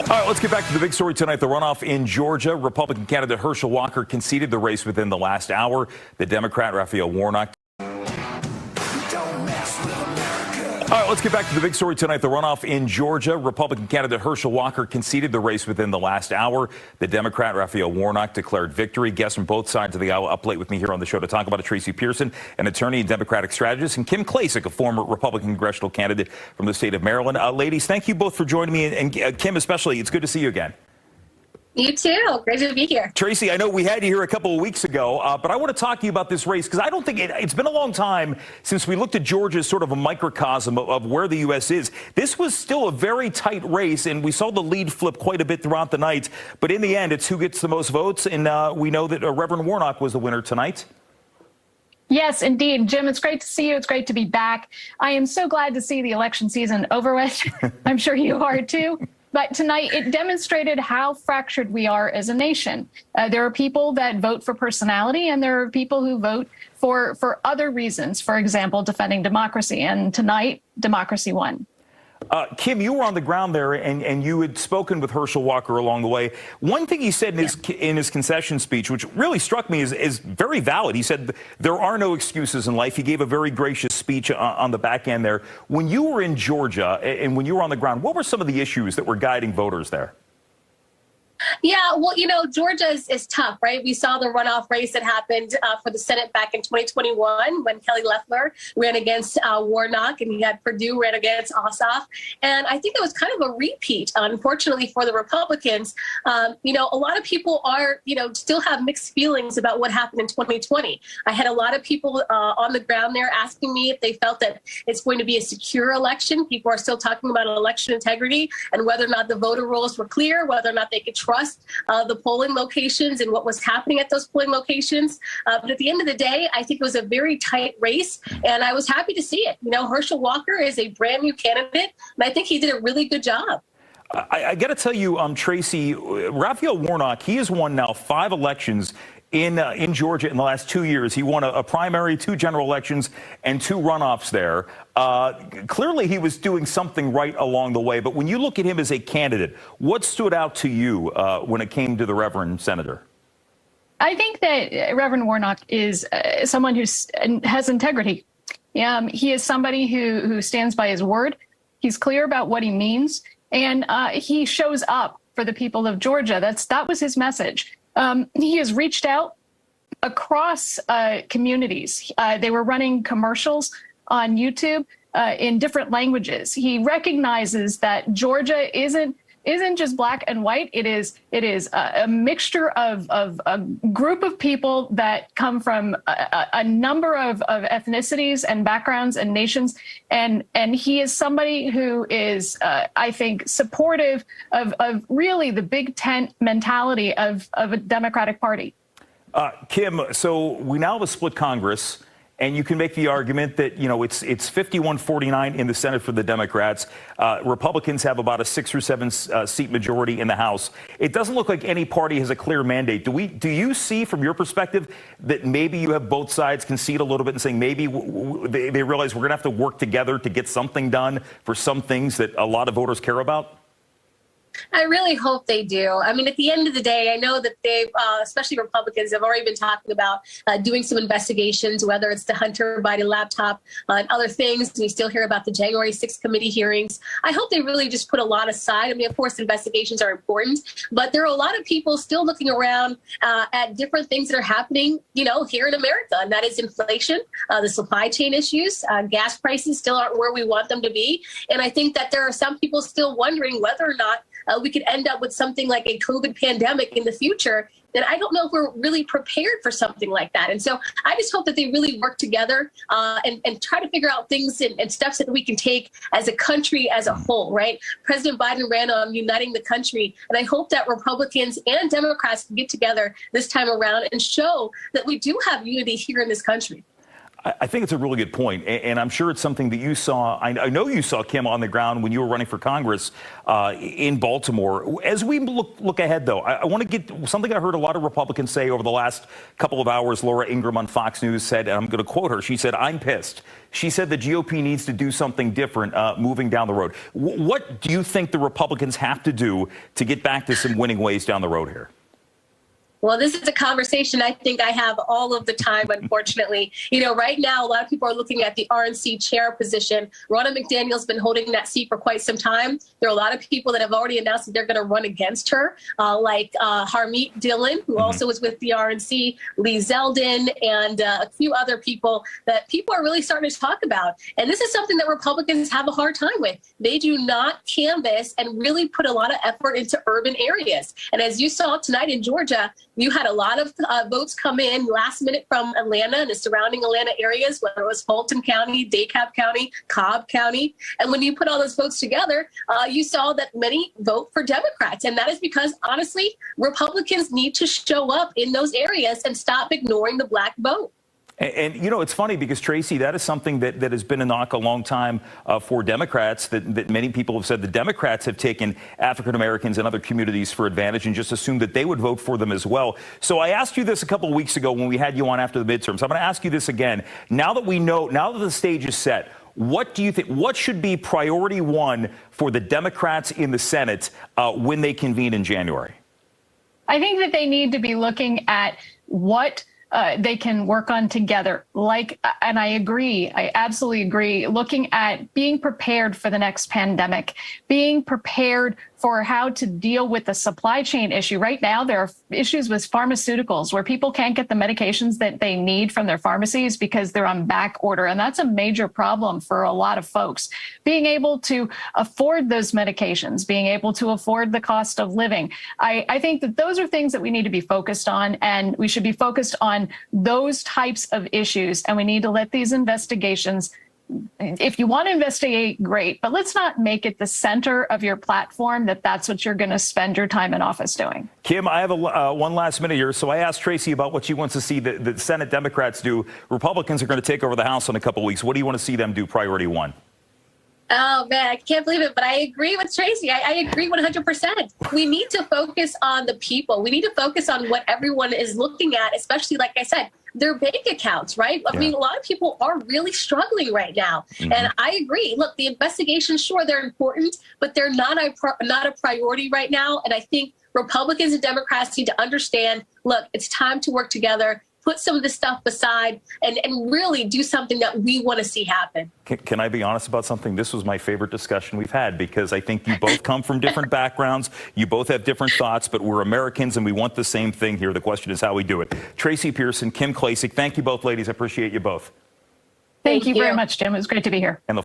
All right, let's get back to the big story tonight. The runoff in Georgia. Republican candidate Herschel Walker conceded the race within the last hour. The Democrat Raphael Warnock. All right, let's get back to the big story tonight. The runoff in Georgia. Republican candidate Herschel Walker conceded the race within the last hour. The Democrat Raphael Warnock declared victory. Guests from both sides of the aisle up late with me here on the show to talk about it. Tracy Pearson, an attorney and Democratic strategist, and Kim Klacik, a former Republican congressional candidate from the state of Maryland. Ladies, thank you both for joining me, and Kim especially. It's good to see you again. You too. Great to be here. Tracy, I know we had you here a couple of weeks ago, but I want to talk to you about this race because I don't think it's been a long time since we looked at Georgia as sort of a microcosm of where the U.S. is. This was still a very tight race, and we saw the lead flip quite a bit throughout the night. But in the end, it's who gets the most votes, and we know that Reverend Warnock was the winner tonight. Yes, indeed. Jim, it's great to see you. It's great to be back. I am so glad to see the election season over with. I'm sure you are too. But tonight, it demonstrated how fractured we are as a nation. There are people that vote for personality, and there are people who vote for other reasons, for example, defending democracy. And tonight, democracy won. Kim, you were on the ground there, and you had spoken with Herschel Walker along the way. One thing he said in his concession speech, which really struck me, is very valid. He said there are no excuses in life. He gave a very gracious speech on the back end there. When you were in Georgia and when you were on the ground, what were some of the issues that were guiding voters there? Yeah, well, Georgia is tough, right? We saw the runoff race that happened for the Senate back in 2021 when Kelly Loeffler ran against Warnock, and you had Perdue ran against Ossoff. And I think it was kind of a repeat, unfortunately, for the Republicans. A lot of people are, still have mixed feelings about what happened in 2020. I had a lot of people on the ground there asking me if they felt that it's going to be a secure election. People are still talking about election integrity and whether or not the voter rolls were clear, whether or not they could trust the polling locations and what was happening at those polling locations. But at the end of the day, I think it was a very tight race, and I was happy to see it. Herschel Walker is a brand new candidate, and I think he did a really good job. I got to tell you, Tracy, Raphael Warnock, he has won now 5 elections in Georgia in the last 2 years. He won a primary, 2 general elections, and 2 runoffs there. Clearly, he was doing something right along the way. But when you look at him as a candidate, what stood out to you when it came to the Reverend Senator? I think that Reverend Warnock is someone who has integrity. He is somebody who stands by his word. He's clear about what he means, and he shows up for the people of Georgia. That was his message. He has reached out across communities. They were running commercials on YouTube in different languages. He recognizes that Georgia isn't just black and white. It is a mixture of a group of people that come from a number of ethnicities and backgrounds and nations. And he is somebody who is, I think, supportive of really the big tent mentality of a Democratic Party. Kim, so we now have a split Congress. And you can make the argument that, it's 51-49 in the Senate for the Democrats. Republicans have about a 6 or 7 seat majority in the House. It doesn't look like any party has a clear mandate. Do you see, from your perspective, that maybe you have both sides concede a little bit and saying maybe they realize we're going to have to work together to get something done for some things that a lot of voters care about? I really hope they do. I mean, at the end of the day, I know that they've, especially Republicans, have already been talking about doing some investigations, whether it's the Hunter Biden laptop and other things. We still hear about the January 6th committee hearings. I hope they really just put a lot aside. I mean, of course, investigations are important, but there are a lot of people still looking around at different things that are happening, here in America, and that is inflation, the supply chain issues, gas prices still aren't where we want them to be. And I think that there are some people still wondering whether or not we could end up with something like a COVID pandemic in the future. And I don't know if we're really prepared for something like that. And so I just hope that they really work together and try to figure out things and steps that we can take as a country as a whole, right? President Biden ran on uniting the country. And I hope that Republicans and Democrats can get together this time around and show that we do have unity here in this country. I think it's a really good point, and I'm sure it's something that you saw. I know you saw, Kim, on the ground when you were running for Congress in Baltimore. As we look ahead, though, I want to get something I heard a lot of Republicans say over the last couple of hours. Laura Ingraham on Fox News said, and I'm going to quote her, she said, "I'm pissed." She said the GOP needs to do something different moving down the road. What do you think the Republicans have to do to get back to some winning ways down the road here? Well, this is a conversation I think I have all of the time, unfortunately. Right now, a lot of people are looking at the RNC chair position. Ronna McDaniel's been holding that seat for quite some time. There are a lot of people that have already announced that they're going to run against her, like Harmeet Dillon, who also is with the RNC, Lee Zeldin, and a few other people that people are really starting to talk about. And this is something that Republicans have a hard time with. They do not canvass and really put a lot of effort into urban areas. And as you saw tonight in Georgia, you had a lot of votes come in last minute from Atlanta and the surrounding Atlanta areas, whether it was Fulton County, DeKalb County, Cobb County. And when you put all those votes together, you saw that many vote for Democrats. And that is because, honestly, Republicans need to show up in those areas and stop ignoring the Black vote. And it's funny because, Tracy, that is something that has been a knock a long time for Democrats, that many people have said the Democrats have taken African Americans and other communities for advantage and just assumed that they would vote for them as well. So I asked you this a couple of weeks ago when we had you on after the midterms. I'm going to ask you this again. Now that we know, now that the stage is set, what do you think, what should be priority one for the Democrats in the Senate when they convene in January? I think that they need to be looking at what they can work on together. And I absolutely agree, looking at being prepared for the next pandemic, being prepared for how to deal with the supply chain issue. Right now, there are issues with pharmaceuticals where people can't get the medications that they need from their pharmacies because they're on back order. And that's a major problem for a lot of folks. Being able to afford those medications, being able to afford the cost of living. I think that those are things that we need to be focused on, and we should be focused on those types of issues. And we need to let these investigations, if you want to investigate, great, but let's not make it the center of your platform that's what you're going to spend your time in office doing. Kim, I have one last minute here. So I asked Tracy about what she wants to see the Senate Democrats do. Republicans are going to take over the House in a couple of weeks. What do you want to see them do, priority one? Oh, man, I can't believe it, but I agree with Tracy. I agree 100%. We need to focus on the people. We need to focus on what everyone is looking at, especially, like I said, their bank accounts, right? I mean, a lot of people are really struggling right now. And I agree. Look, the investigations, sure, they're important, but they're not a priority right now. And I think Republicans and Democrats need to understand, look, it's time to work together, put some of this stuff aside, and really do something that we want to see happen. Can I be honest about something? This was my favorite discussion we've had because I think you both come from different backgrounds. You both have different thoughts, but we're Americans and we want the same thing here. The question is how we do it. Tracy Pearson, Kim Klacik, thank you both, ladies. I appreciate you both. Thank you very much, Jim. It was great to be here. And the